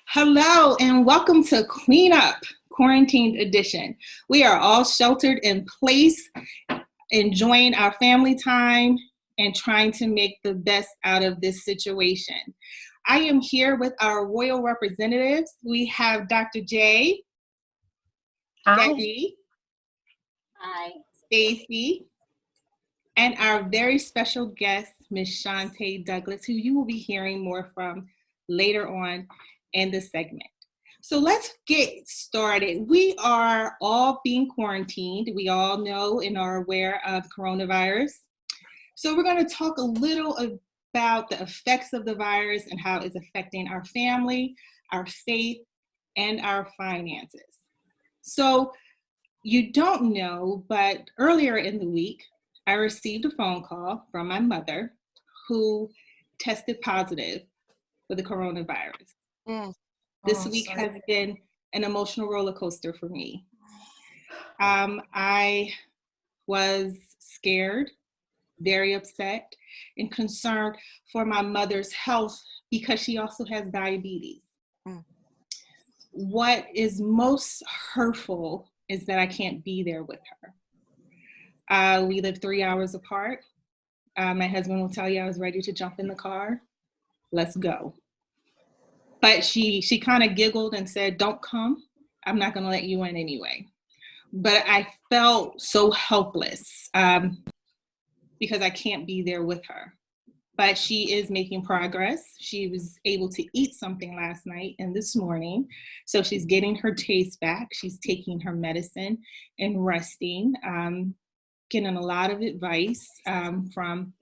Hello and welcome to Clean Up Quarantined Edition. We are all sheltered in place, enjoying our family time and trying to make the best out of this situation. I am here with our royal representatives. We have Dr. J, Hi. Debbie, Hi. Stacy, and our very special guest, Ms. Chante Douglas, who you will be hearing more from later on in the segment. So let's get started. We are all being quarantined. We all know and are aware of coronavirus. So we're going to talk a little about the effects of the virus and how it's affecting our family, our faith, and our finances. So you don't know, but earlier in the week, I received a phone call from my mother who tested positive for the coronavirus. This week has been an emotional roller coaster for me. I was scared, very upset, and concerned for my mother's health because she also has diabetes. What is most hurtful is that I can't be there with her. We live 3 hours apart. My husband will tell you I was ready to jump in the car. Let's go. But she kind of giggled and said, "Don't come. I'm not going to let you in anyway." But I felt so helpless because I can't be there with her. But she is making progress. She was able to eat something last night and this morning. So she's getting her taste back. She's taking her medicine and resting, getting a lot of advice from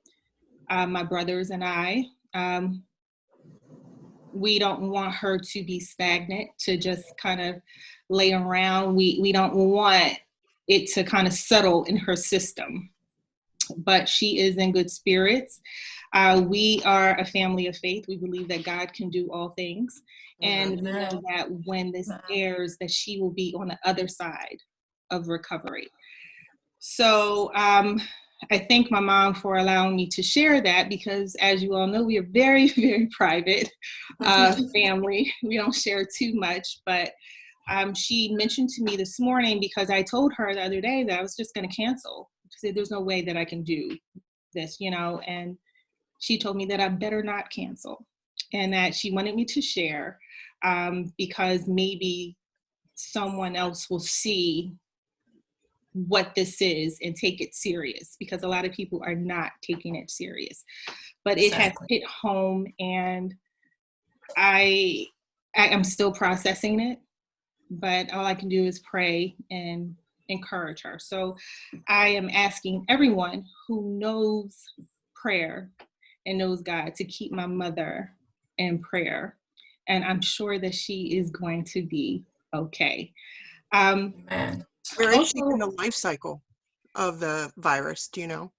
my brothers and I. We don't want her to be stagnant, to just kind of lay around. We don't want it to kind of settle in her system. But she is in good spirits. We are a family of faith. We believe that God can do all things. And we know that when this airs, that she will be on the other side of recovery. So I thank my mom for allowing me to share that because, as you all know, we are very, very private family. We don't share too much, but she mentioned to me this morning because I told her the other day that I was just going to cancel. She said, "There's no way that I can do this, and she told me that I better not cancel and that she wanted me to share because maybe someone else will see what this is and take it serious, because a lot of people are not taking it serious. But it has hit home, and I am still processing it, but all I can do is pray and encourage her. So I am asking everyone who knows prayer and knows God to keep my mother in prayer, and I'm sure that she is going to be okay. Where is she in the life cycle of the virus? Do you know?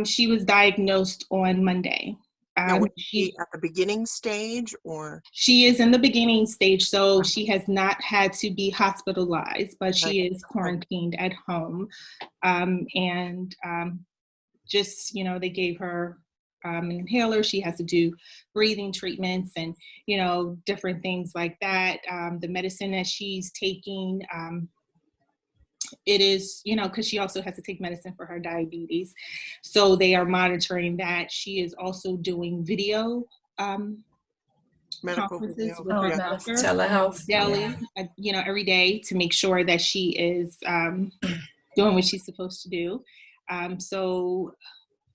She was diagnosed on Monday. Now, was she at the beginning stage, or? She is in the beginning stage, so she has not had to be hospitalized, but she is quarantined at home. And just, they gave her an inhaler. She has to do breathing treatments and, different things like that. The medicine that she's taking, it is, because she also has to take medicine for her diabetes. So they are monitoring that. She is also doing video medical conferences video. with her doctor. Telehealth. Daily, every day to make sure that she is doing what she's supposed to do. So,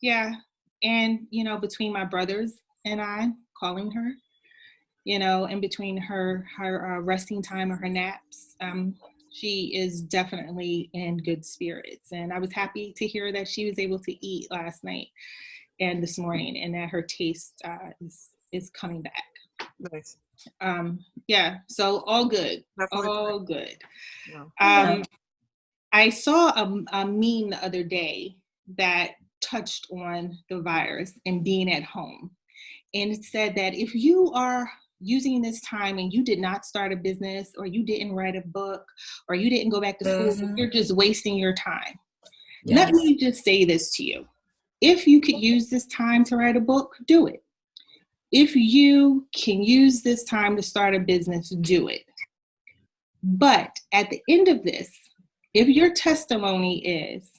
yeah. And, between my brothers and I calling her, in between her resting time or her naps, she is definitely in good spirits. And I was happy to hear that she was able to eat last night and this morning, and that her taste is coming back. Nice. Yeah, so all good. Definitely. All good. Yeah. I saw a meme the other day that touched on the virus and being at home. And it said that if you are using this time and you did not start a business, or you didn't write a book, or you didn't go back to school, you're just wasting your time. Yes. Let me just say this to you. If you could use this time to write a book, do it. If you can use this time to start a business, do it. But at the end of this, if your testimony is,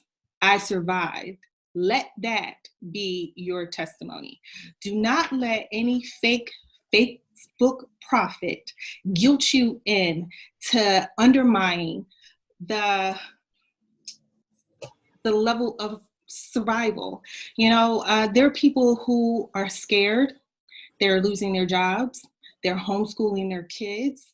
I survived, let that be your testimony. Do not let any fake Facebook prophet guilt you in to undermining the level of survival. There are people who are scared. They're losing their jobs. They're homeschooling their kids.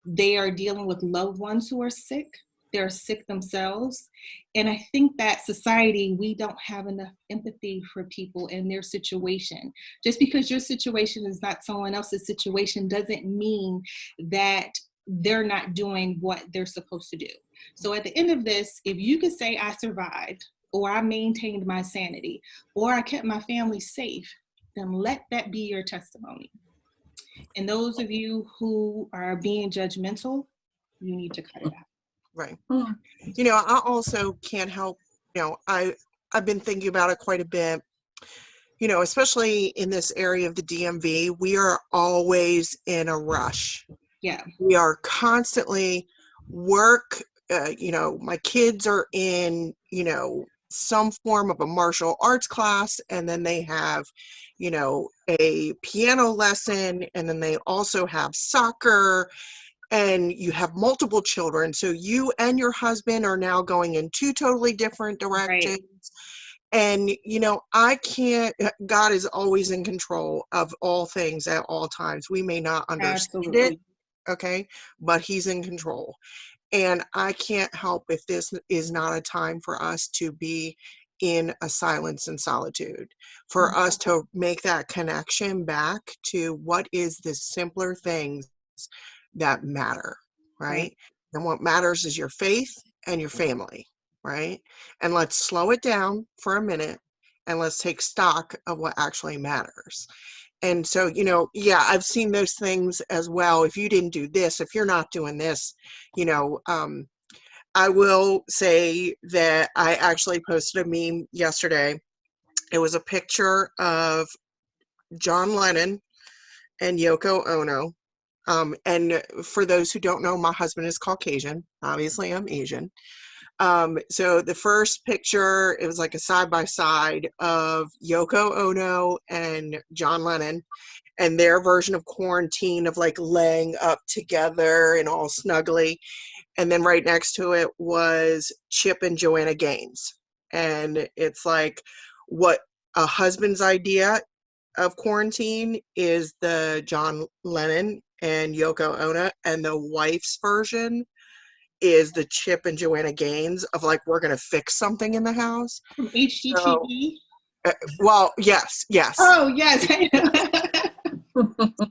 They are dealing with loved ones who are sick. They're sick themselves. And I think that society, we don't have enough empathy for people in their situation. Just because your situation is not someone else's situation doesn't mean that they're not doing what they're supposed to do. So at the end of this, if you could say I survived, or I maintained my sanity, or I kept my family safe, then let that be your testimony. And those of you who are being judgmental, you need to cut it out. Right. I also can't help, I've been thinking about it quite a bit, especially in this area of the DMV, we are always in a rush. Yeah. We are constantly work, my kids are in, some form of a martial arts class, and then they have, a piano lesson, and then they also have soccer, and you have multiple children. So you and your husband are now going in two totally different directions. Right. And, I can't, God is always in control of all things at all times. We may not understand it, okay, but he's in control. And I can't help if this is not a time for us to be in a silence and solitude, for us to make that connection back to what is the simpler things that matter, right? And what matters is your faith and your family, right? And let's slow it down for a minute and let's take stock of what actually matters. And so, I've seen those things as well. If you didn't do this, if you're not doing this, I will say that I actually posted a meme yesterday. It was a picture of John Lennon and Yoko Ono. And for those who don't know, my husband is Caucasian. Obviously, I'm Asian. So the first picture, it was like a side-by-side of Yoko Ono and John Lennon and their version of quarantine of like laying up together and all snuggly. And then right next to it was Chip and Joanna Gaines. And it's like what a husband's idea of quarantine is the John Lennon and Yoko Ono, and the wife's version is the Chip and Joanna Gaines of like, we're going to fix something in the house. From HGTV? Well, yes. Oh, yes.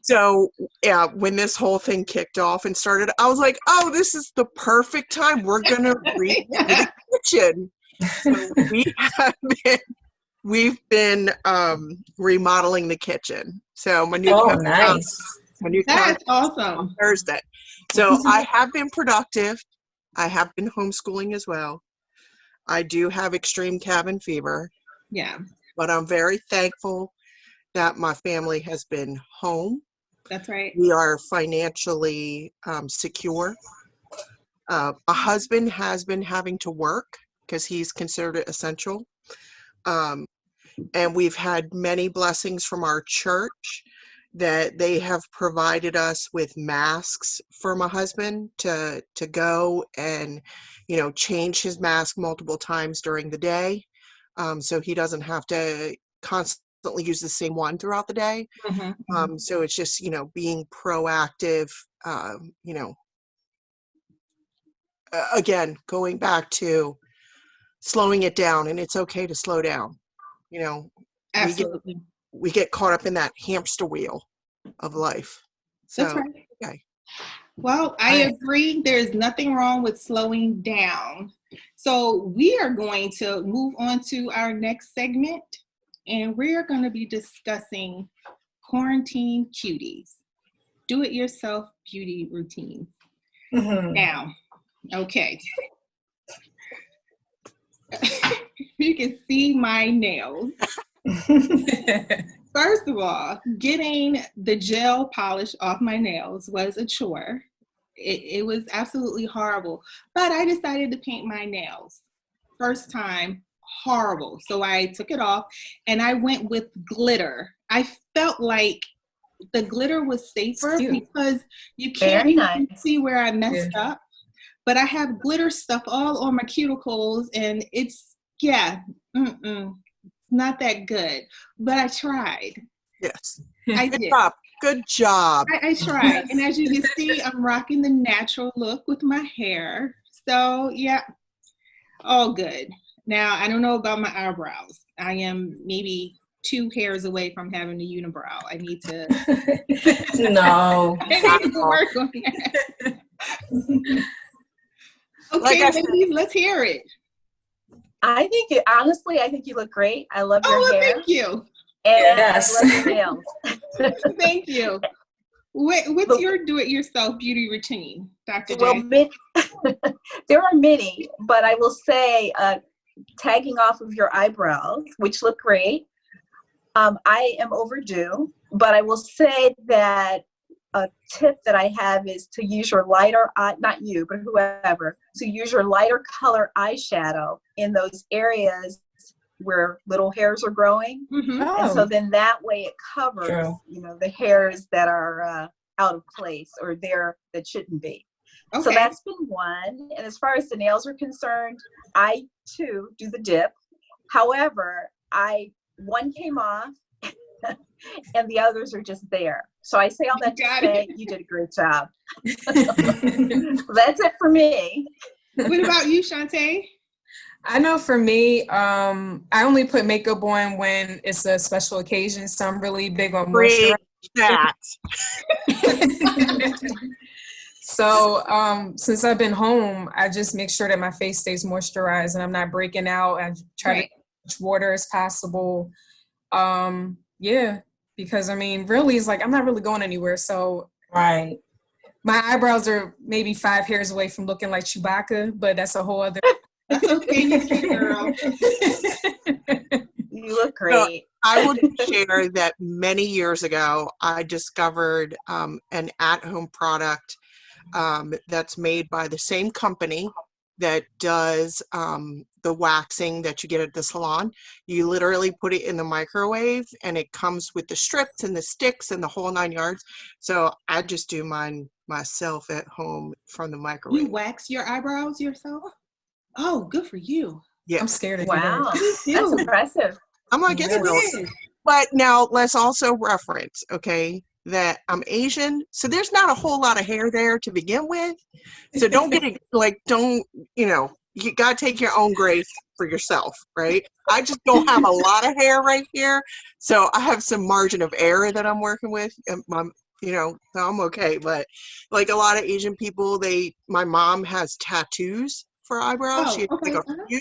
So, yeah, when this whole thing kicked off and started, I was like, oh, this is the perfect time. We're going to redo the kitchen. So we've been remodeling the kitchen. So my new That's awesome. On Thursday. So I have been productive. I have been homeschooling as well. I do have extreme cabin fever. Yeah. But I'm very thankful that my family has been home. That's right. We are financially secure. My husband has been having to work because he's considered essential. And we've had many blessings from our church that they have provided us with masks for my husband to go and, change his mask multiple times during the day. So he doesn't have to constantly use the same one throughout the day. Mm-hmm. So it's just, being proactive, again, going back to slowing it down, and it's okay to slow down. Absolutely. We get caught up in that hamster wheel of life. So, that's right. Okay. Well, I agree. There's nothing wrong with slowing down. So we are going to move on to our next segment, and we're going to be discussing quarantine cuties, do-it-yourself beauty routines. Mm-hmm. Now, okay. You can see my nails. First of all, getting the gel polish off my nails was a chore. It was absolutely horrible. But I decided to paint my nails. First time, horrible. So I took it off and I went with glitter. I felt like the glitter was safer because you can't even see where I messed up. But I have glitter stuff all on my cuticles and it's, not that good. But I tried. Yes. I Good did. job. Good job. I tried. And as you can see, I'm rocking the natural look with my hair. So, yeah, all good. Now, I don't know about my eyebrows. I am maybe 2 hairs away from having a unibrow. I need to No. I need to work on that. Okay, Like I said, ladies, let's hear it. I think honestly, I think you look great. I love your hair. Thank you. And I love your nails. Thank you. What's your do-it-yourself beauty routine, Dr. J? Well, there are many, but I will say tagging off of your eyebrows, which look great. I am overdue, but I will say that a tip that I have is to use your lighter, not you, but whoever, to use your lighter color eyeshadow in those areas where little hairs are growing. Mm-hmm. And so then that way it covers, the hairs that are out of place or there that shouldn't be. Okay. So that's been one. And as far as the nails are concerned, I too do the dip. However, one came off and the others are just there. So I say all that to say you did a great job. That's it for me. What about you, Chante? I know for me, I only put makeup on when it's a special occasion, so I'm really big on moisturizer. So since I've been home, I just make sure that my face stays moisturized and I'm not breaking out. I try to get as much water as possible. Because I mean, really, it's like I'm not really going anywhere. So my eyebrows are maybe 5 hairs away from looking like Chewbacca, but that's a whole other. That's okay, girl. You look great. So I would share that many years ago, I discovered an at-home product that's made by the same company that does the waxing that you get at the salon. You literally put it in the microwave and it comes with the strips and the sticks and the whole 9 yards. So I just do mine myself at home from the microwave. You wax your eyebrows yourself? Oh, good for you. Yeah. I'm scared of Wow. That's impressive. I'm like, but now let's also reference, that I'm Asian, so there's not a whole lot of hair there to begin with. So don't get it, you gotta take your own grace for yourself, right? I just don't have a lot of hair right here, so I have some margin of error that I'm working with. And so I'm okay. But like a lot of Asian people, my mom has tattoos for eyebrows. She has like a few,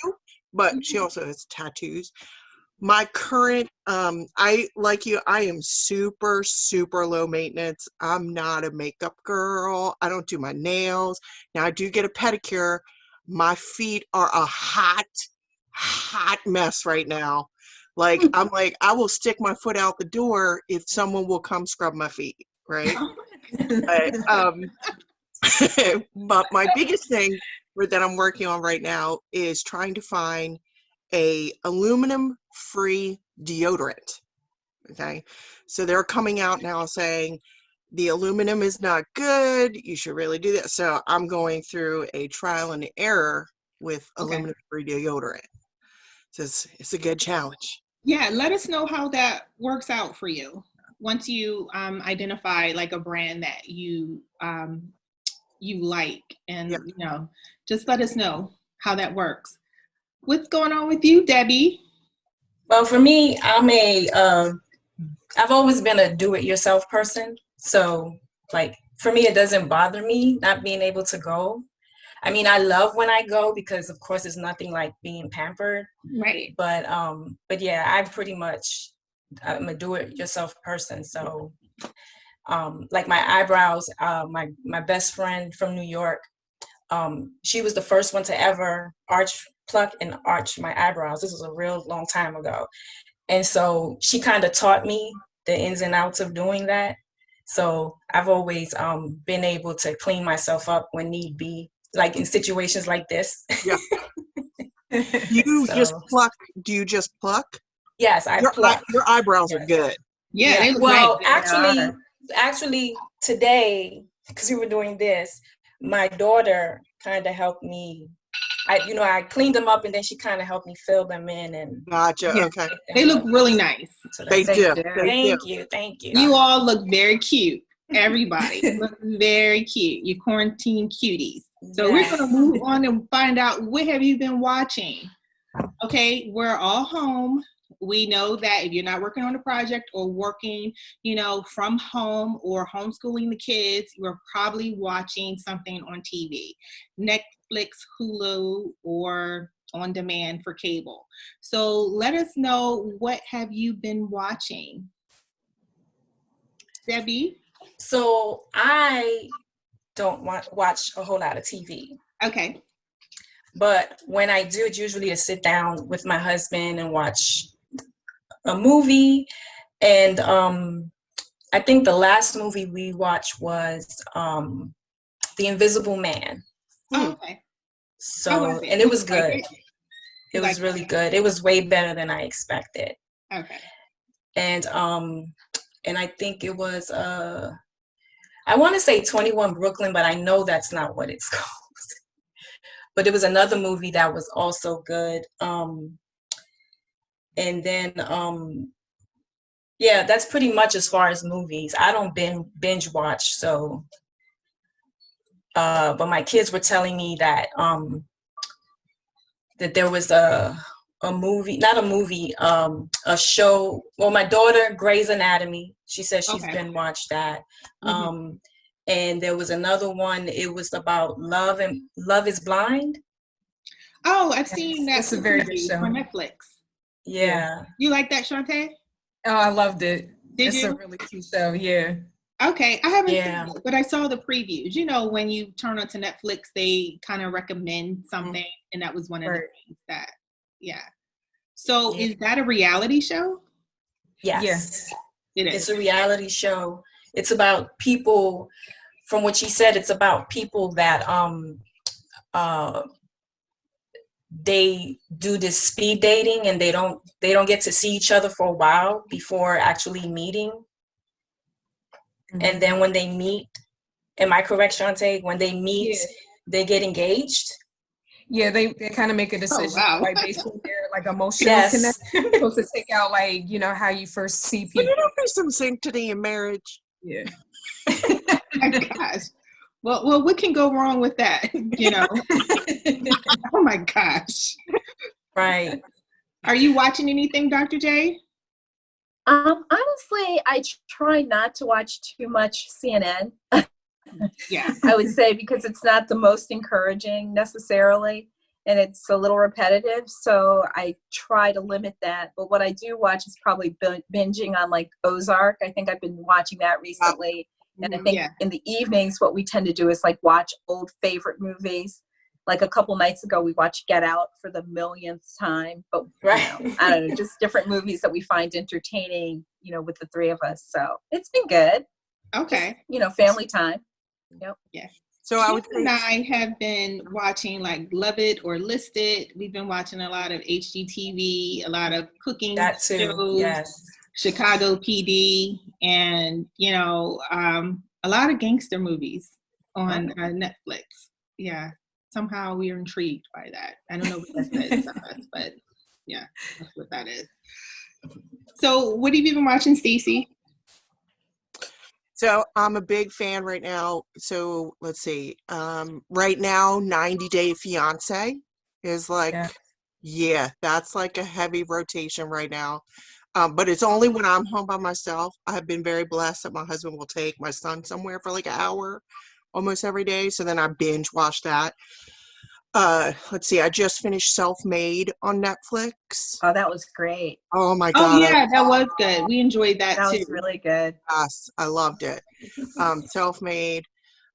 but she also has tattoos. My current, I am super, super low maintenance. I'm not a makeup girl. I don't do my nails. Now I do get a pedicure. My feet are a hot mess right now. Like, I'm like, I will stick my foot out the door if someone will come scrub my feet, right? But my biggest thing that I'm working on right now is trying to find a aluminum-free deodorant. Okay, so they're coming out now saying the aluminum is not good. You should really do that. So I'm going through a trial and error with aluminum-free deodorant. So it's a good challenge. Yeah, let us know how that works out for you once you identify like a brand that you like, and just let us know how that works. What's going on with you, Debbie? Well, for me, I've always been a do-it-yourself person. So, like, for me, it doesn't bother me not being able to go. I mean, I love when I go because, of course, it's nothing like being pampered. Right. But yeah, I'm a do-it-yourself person. So, like my eyebrows, my best friend from New York, she was the first one to ever pluck and arch my eyebrows. This was a real long time ago. And so she kind of taught me the ins and outs of doing that. So I've always been able to clean myself up when need be, like in situations like this. Yeah. You just So, pluck. Do you just pluck? yes, I pluck. Your eyebrows are Yes. good. Yeah, they look Well, nice. actually today, because we were doing this, my daughter kind of helped me. I cleaned them up, and then she kind of helped me fill them in and Gotcha. Yeah. Okay. They look really nice. So They that's do. do. They do. Thank you. You all look very cute. Everybody look very cute. You quarantine cuties. So we're going to move on and find out, what have you been watching? Okay, we're all home. We know that if you're not working on a project or working, from home or homeschooling the kids, you're probably watching something on TV, Netflix, Hulu, or on demand for cable. So let us know, what have you been watching? Debbie? So I don't watch a whole lot of TV. Okay. But when I do, it's usually to sit down with my husband and watch a movie. And I think the last movie we watched was The Invisible Man. Oh, okay. So, and it was good. It was really it? good. It was way better than I expected. Okay. And I think it was I want to say 21 Brooklyn, but I know that's not what it's called. But it was another movie that was also good. And then yeah, that's pretty much as far as movies. I don't binge watch, so but my kids were telling me that that there was a movie, not a movie, a show. Well, my daughter, Grey's Anatomy, she says she's been watched that. Mm-hmm. And there was another one, it was about Love is Blind. Oh, I've seen that. It's a very good show on Netflix. Yeah. You like that, Chante? Oh, I loved it. Did it's you? a really cute show, yeah. Okay, I haven't seen it, but I saw the previews. When you turn onto Netflix, they kind of recommend something, and that was one of the things that, So is that a reality show? Yes. It is. It's a reality show. It's about people, from what she said, it's about people that they do this speed dating, and they don't get to see each other for a while before actually meeting. Mm-hmm. And then when they meet, am I correct, Chante? When they meet, they get engaged. Yeah, they kind of make a decision based on their emotional connection. Supposed to take out how you first see people. But there be some sanctity in marriage. Yeah. Oh my gosh. Well, what can go wrong with that? Oh my gosh. Right. Are you watching anything, Dr. J? Honestly, I try not to watch too much CNN. Yeah. I would say, because it's not the most encouraging necessarily, and it's a little repetitive. So I try to limit that. But what I do watch is probably binging on Ozark. I think I've been watching that recently. And I think in the evenings, what we tend to do is watch old favorite movies. Like a couple nights ago, we watched Get Out for the millionth time. But I don't know, just different movies that we find entertaining, with the three of us. So it's been good. Okay. Just, family time. Yep. Yeah. So I have been watching Love It or List It. We've been watching a lot of HGTV, a lot of cooking shows. Yes. Chicago PD, and a lot of gangster movies on Netflix. Yeah, somehow we are intrigued by that. I don't know what that says to us, but yeah, that's what that is. So what have you been watching, Stacey? So I'm a big fan right now. So let's see. Right now, 90 Day Fiance is that's a heavy rotation right now. But it's only when I'm home by myself. I have been very blessed that my husband will take my son somewhere for an hour almost every day. So then I binge watch that. Let's see. I just finished Self-Made on Netflix. Oh, that was great. Oh my God. Oh yeah, that was good. We enjoyed that too. That was really good. Yes, I loved it. Self-Made.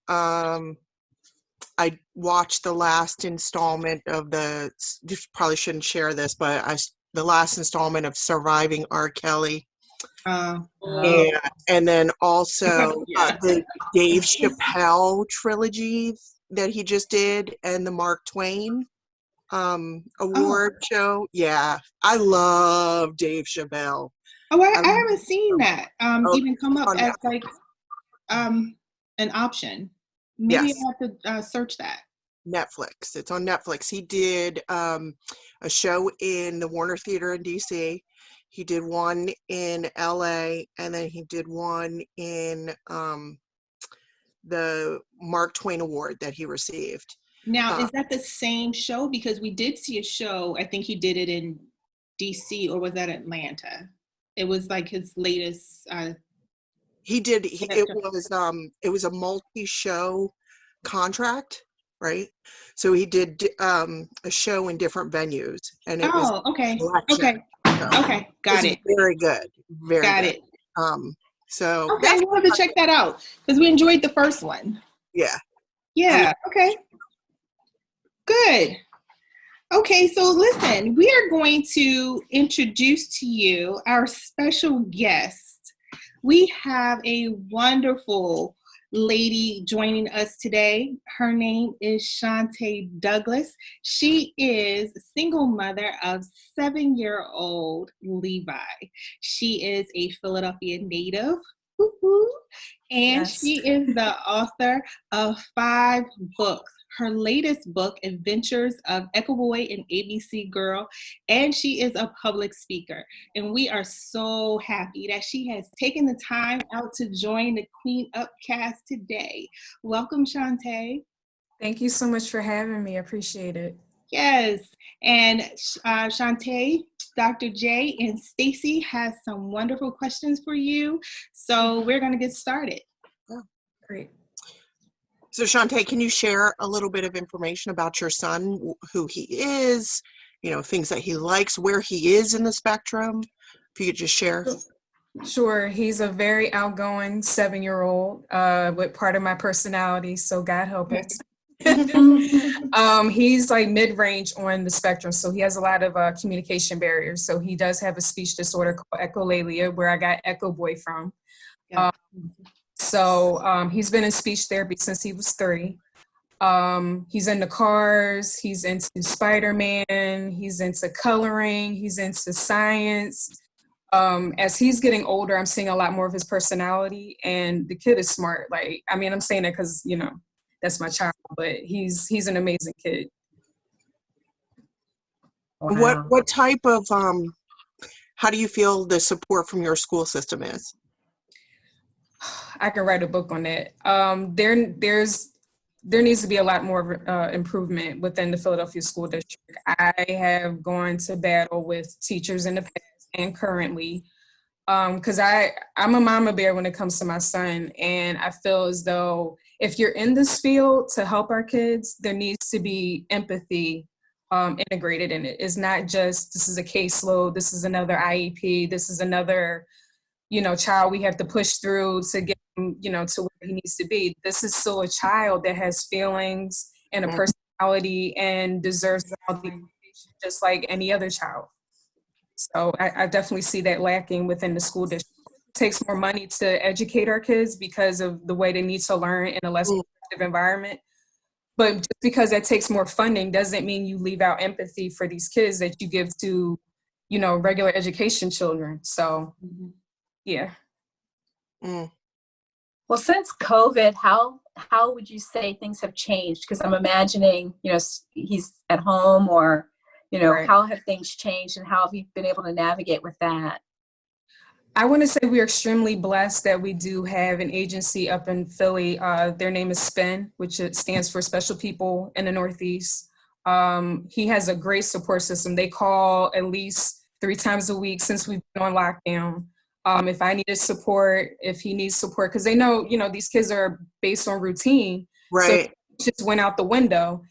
I watched the last installment of just probably shouldn't share this, but I the last installment of Surviving R. Kelly. Oh. And then also Yeah. the Dave Chappelle trilogy that he just did, and the Mark Twain award show. Yeah, I love Dave Chappelle. Oh, I haven't seen that even come up on as like an option. Maybe Yes. I have to search that. Netflix. It's on Netflix. He did a show in the Warner Theater in DC. He did one in LA, and then he did one in the Mark Twain Award that he received. Now, is that the same show? Because we did see a show, I think he did it in DC, or was that Atlanta? It was like his latest. He did. It was a multi-show contract, right? So he did a show in different venues, and it was okay, okay, okay, got it. Very good, very got good. it. So okay, we'll have to check that out because we enjoyed the first one. Yeah. Okay. Good. Okay, so listen, we are going to introduce to you our special guest. We have a wonderful lady joining us today. Her name is Chante Douglas. She is a single mother of 7-year-old Levi. She is a Philadelphia native. Woo-hoo. And Yes. she is the author of 5 books. Her latest book, Adventures of Echo Boy and ABC Girl, and she is a public speaker. And we are so happy that she has taken the time out to join the Queen Upcast today. Welcome, Chante. Thank you so much for having me. I appreciate it. Yes, and Chante, Dr. J, and Stacy has some wonderful questions for you. So we're going to get started. Oh, great. So Chante, can you share a little bit of information about your son, who he is, things that he likes, where he is in the spectrum? If you could just share. Sure. He's a very outgoing 7-year-old with part of my personality, so God help it. He's like mid-range on the spectrum, so he has a lot of communication barriers. So he does have a speech disorder called echolalia, where I got Echo Boy from. He's been in speech therapy since he was 3. He's into cars, he's into Spider-Man, he's into coloring, he's into science. As he's getting older, I'm seeing a lot more of his personality, and the kid is smart. I'm saying that because, that's my child, but he's an amazing kid. Wow. What type of, how do you feel the support from your school system is? I can write a book on that. There needs to be a lot more improvement within the Philadelphia School District. I have gone to battle with teachers in the past and currently, because I'm a mama bear when it comes to my son, and I feel as though if you're in this field to help our kids, there needs to be empathy integrated in it. It's not just, this is a caseload, this is another IEP, this is another child we have to push through to get him, to where he needs to be. This is still a child that has feelings and a personality and deserves all the education just like any other child. So I definitely see that lacking within the school district. It takes more money to educate our kids because of the way they need to learn in a less productive environment. But just because that takes more funding doesn't mean you leave out empathy for these kids that you give to, regular education children. So, yeah. Well, since COVID, how would you say things have changed? Because I'm imagining, he's at home, or, Right. How have things changed, and how have you been able to navigate with that? I want to say we're extremely blessed that we do have an agency up in Philly. Their name is SPIN, which it stands for Special People in the Northeast. He has a great support system. They call at least 3 times a week since we've been on lockdown. If I needed support, if he needs support, because they know, these kids are based on routine. Right. So it just went out the window.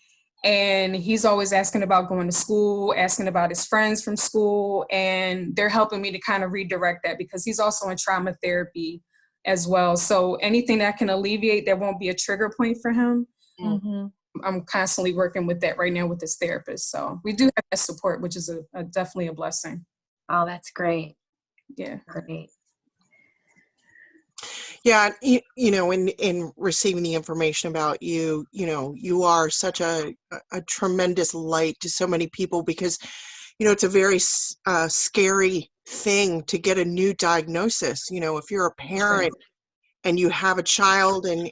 And he's always asking about going to school, asking about his friends from school, and they're helping me to kind of redirect that because he's also in trauma therapy as well. So anything that can alleviate, that won't be a trigger point for him. Mm-hmm. I'm constantly working with that right now with this therapist. So we do have that support, which is definitely a blessing. Oh, that's great. Yeah. Great. Yeah, in receiving the information about you, you are such a tremendous light to so many people because, it's a very scary thing to get a new diagnosis. If you're a parent and you have a child and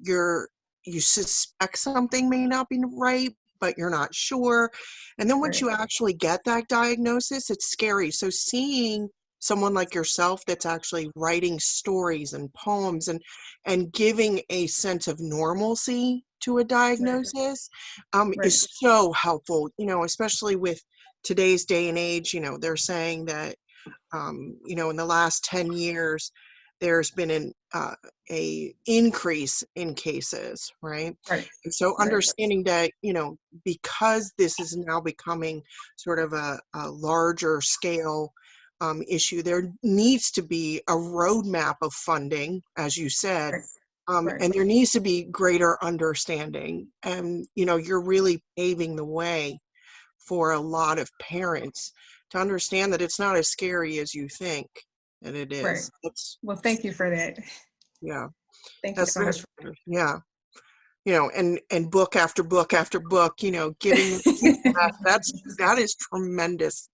you suspect something may not be right, but you're not sure. And then once you actually get that diagnosis, it's scary. So seeing someone like yourself that's actually writing stories and poems and giving a sense of normalcy to a diagnosis is so helpful, especially with today's day and age. They're saying that in the last 10 years there's been a increase in cases, right? And so understanding that, because this is now becoming sort of a larger scale issue, there needs to be a roadmap of funding, as you said, and there needs to be greater understanding. And, you're really paving the way for a lot of parents to understand that it's not as scary as you think that it is. Well, thank you for that. Yeah. Thank you so much. Yeah. And book after book after book, giving that is tremendous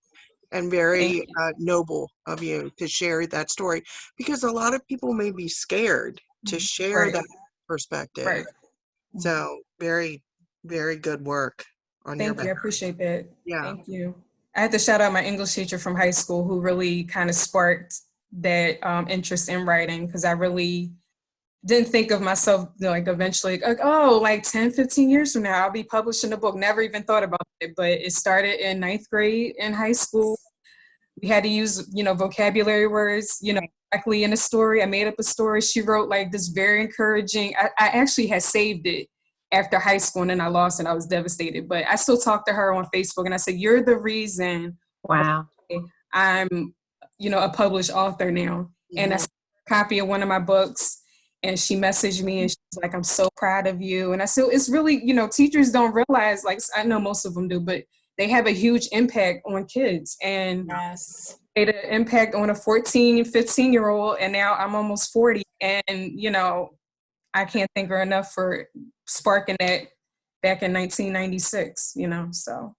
and very noble of you to share that story, because a lot of people may be scared to share that perspective. So very, very good work on your Thank you. I appreciate that. Yeah. Thank you. I had to shout out my English teacher from high school who really kind of sparked that interest in writing, because I really didn't think of myself like eventually, like 10, 15 years from now, I'll be publishing a book. Never even thought about it, but it started in 9th grade in high school. We had to use, vocabulary words, directly in a story. I made up a story. She wrote like this very encouraging, I actually had saved it after high school and then I lost it. I was devastated, but I still talk to her on Facebook and I said, you're the reason wow I'm, a published author now. And I sent her a copy of one of my books and she messaged me and she's like, I'm so proud of you. And I said, it's really, teachers don't realize, like, I know most of them do, but they have a huge impact on kids. And made an impact on a 14, 15-year-old. And now I'm almost 40. And, I can't thank her enough for sparking that back in 1996, so.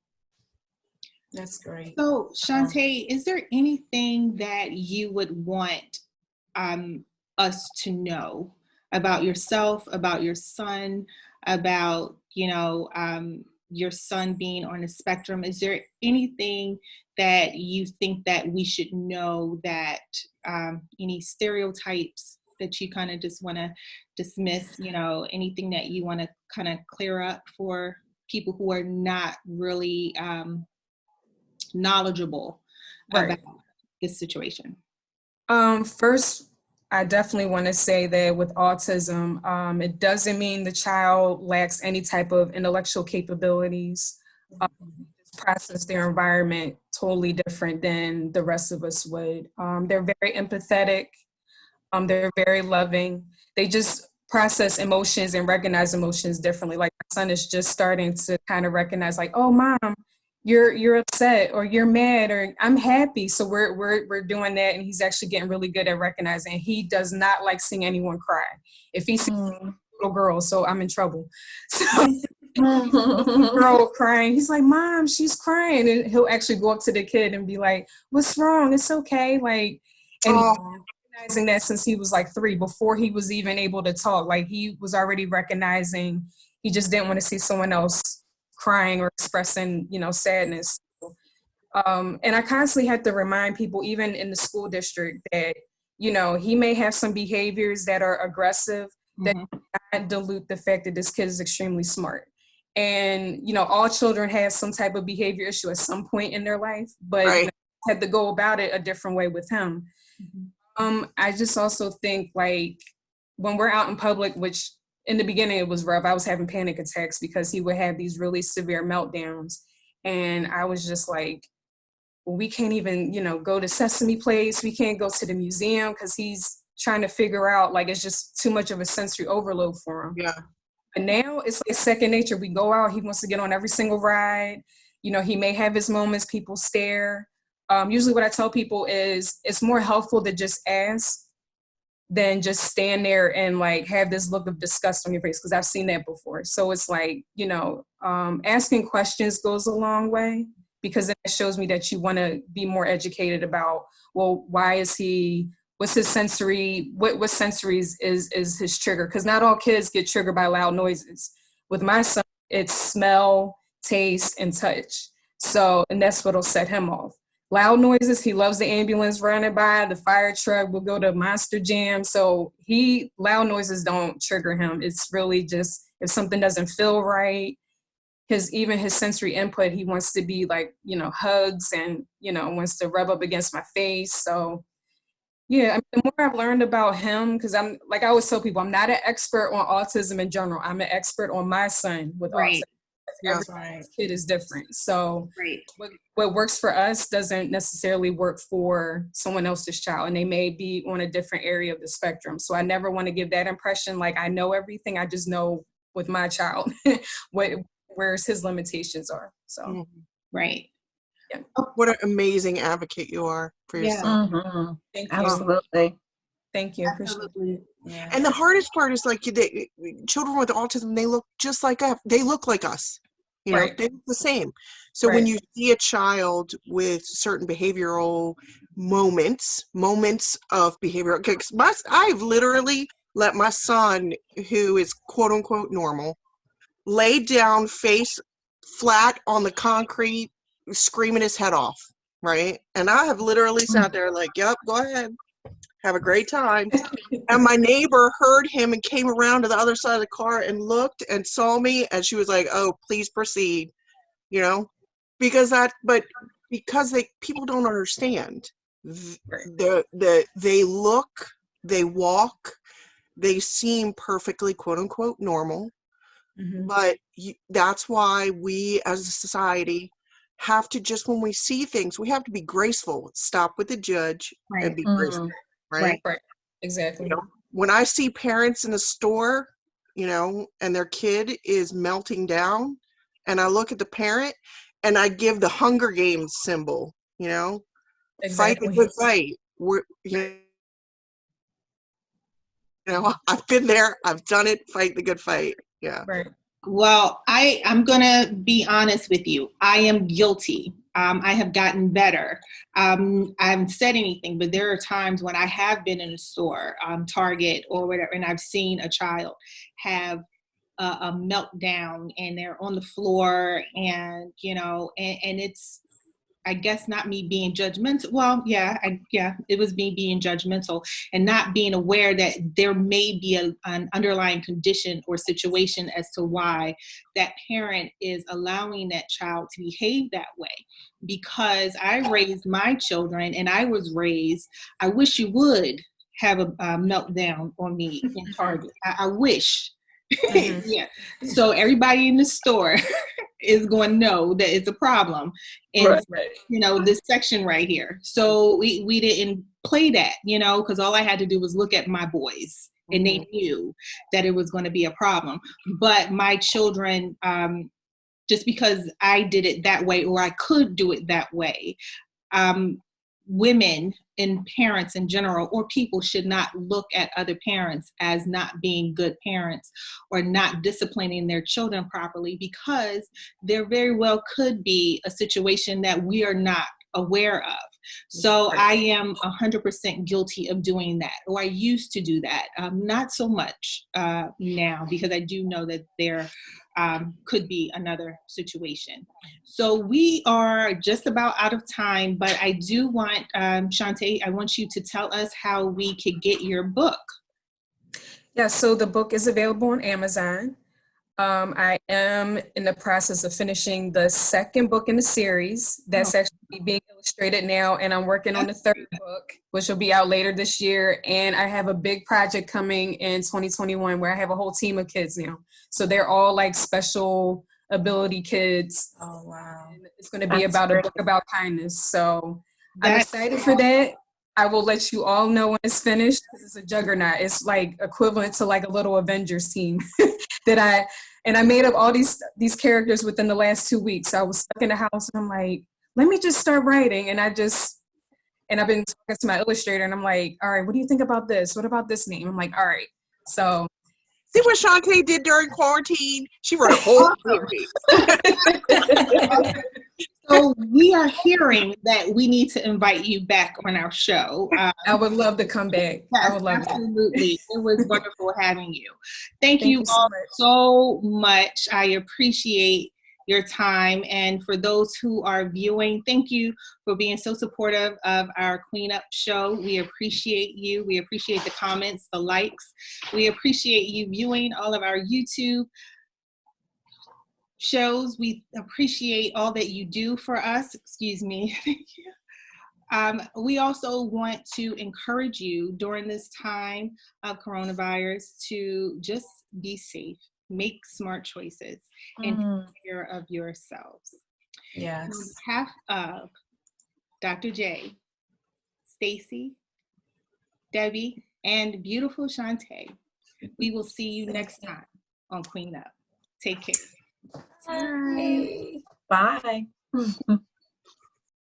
That's great. So, Chante, is there anything that you would want us to know about yourself, about your son, about, your son being on the spectrum? Is there anything that you think that we should know, that any stereotypes that you kind of just want to dismiss, anything that you want to kind of clear up for people who are not really knowledgeable about this situation? First, I definitely want to say that with autism, it doesn't mean the child lacks any type of intellectual capabilities. Process their environment totally different than the rest of us would. They're very empathetic. They're very loving. They just process emotions and recognize emotions differently. Like my son is just starting to kind of recognize, like, oh, Mom, you're upset, or you're mad, or I'm happy. So we're doing that, and he's actually getting really good at recognizing. He does not like seeing anyone cry. If he sees a little girl, so I'm in trouble. So girl crying, he's like, Mom, she's crying, and he'll actually go up to the kid and be like, what's wrong? It's okay. Like, and he's recognizing that since he was like 3, before he was even able to talk. Like, he was already recognizing. He just didn't want to see someone else crying or expressing, sadness. And I constantly had to remind people, even in the school district, that, he may have some behaviors that are aggressive, that not dilute the fact that this kid is extremely smart. And, all children have some type of behavior issue at some point in their life, but had to go about it a different way with him. I just also think, like, when we're out in public, which in the beginning it was rough, I was having panic attacks because he would have these really severe meltdowns. And I was just like, well, we can't even, go to Sesame Place. We can't go to the museum because he's trying to figure out, like, it's just too much of a sensory overload for him. Yeah. And now it's like second nature. We go out, he wants to get on every single ride. You know, he may have his moments, people stare. Usually what I tell people is it's more helpful to just ask than just stand there and like have this look of disgust on your face, because I've seen that before. So it's like, you know, asking questions goes a long way, because it shows me that you want to be more educated about, well, why is he, what's his sensory, what sensories is his trigger? Because not all kids get triggered by loud noises. With my son, it's smell, taste, and touch. So, and that's what'll set him off. Loud noises, he loves the ambulance running by, the fire truck, will go to Monster Jam. So loud noises don't trigger him. It's really just if something doesn't feel right, even his sensory input, he wants to be like, you know, hugs and, you know, wants to rub up against my face. So yeah, I mean, the more I've learned about him, because I'm, like I always tell people, I'm not an expert on autism in general. I'm an expert on my son with autism. Every kid is different. So what works for us doesn't necessarily work for someone else's child, and they may be on a different area of the spectrum. So I never want to give that impression like I know everything. I just know with my child where his limitations are. So right. Yeah. What an amazing advocate you are for your son. Mm-hmm. Thank you. Absolutely. Thank you. Absolutely. Yeah. And the hardest part is like children with autism, they look just like us. They look like us. You know, they look the same. So when you see a child with certain behavioral moments of behavioral, because I've literally let my son, who is quote unquote normal, lay down face flat on the concrete, screaming his head off. Right. And I have literally sat there like, yep, go ahead. Have a great time. And my neighbor heard him and came around to the other side of the car and looked and saw me, and she was like, oh, please proceed, you know, because people don't understand. They look, they walk, they seem perfectly quote unquote normal. Mm-hmm. But that's why we as a society have to, just when we see things, we have to be graceful, stop with the judge and be graceful. Right. Exactly. You know, when I see parents in the store, you know, and their kid is melting down, and I look at the parent and I give the Hunger Games symbol, you know, fight the good fight. You know, I've been there, I've done it, fight the good fight. Yeah. Right. Well, I'm going to be honest with you. I am guilty. I have gotten better. I haven't said anything, but there are times when I have been in a store, Target or whatever, and I've seen a child have a meltdown and they're on the floor, and, you know, and it's, I guess, not me being judgmental. Well, it was me being judgmental and not being aware that there may be an underlying condition or situation as to why that parent is allowing that child to behave that way. Because I raised my children and I was raised, I wish you would have a meltdown on me in Target. I wish. Mm-hmm. Yeah. So everybody in the store is going to know that it's a problem in you know, this section right here. So we didn't play that, you know, because all I had to do was look at my boys and they knew that it was going to be a problem. But my children, just because I did it that way, or I could do it that way, women and parents in general, or people, should not look at other parents as not being good parents or not disciplining their children properly, because there very well could be a situation that we are not aware of. So I am 100% guilty of doing that, or I used to do that. Not so much now, because I do know that there could be another situation. So we are just about out of time, but I do want, Chante, I want you to tell us how we could get your book. Yeah, so the book is available on Amazon. I am in the process of finishing the second book in the series. That's actually being illustrated now, and I'm working on the third book, which will be out later this year. And I have a big project coming in 2021 where I have a whole team of kids now. So they're all like special ability kids. Oh, wow. And it's going to be about a book about kindness. So I'm excited for that. I will let you all know when it's finished, because it's a juggernaut. It's like equivalent to like a little Avengers team. I made up all these characters within the last 2 weeks. I was stuck in the house and I'm like, let me just start writing. And I've been talking to my illustrator and I'm like, all right, what do you think about this? What about this name? I'm like, all right. So see what Chante did during quarantine? She wrote a whole series. So we are hearing that we need to invite you back on our show. I would love to come back. Yes, I would love absolutely. It was wonderful having you. Thank Thank you you so all much. so much. I appreciate your time. And for those who are viewing, thank you for being so supportive of our Queen Up show. We appreciate you. We appreciate the comments, the likes. We appreciate you viewing all of our YouTube shows. We appreciate all that you do for us. Excuse me. Thank you. We also want to encourage you during this time of coronavirus to just be safe, make smart choices, and take care of yourselves. Yes. On behalf of Dr. J, Stacy, Debbie, and beautiful Chante, we will see you next time on Queen Up. Take care. Bye. Bye.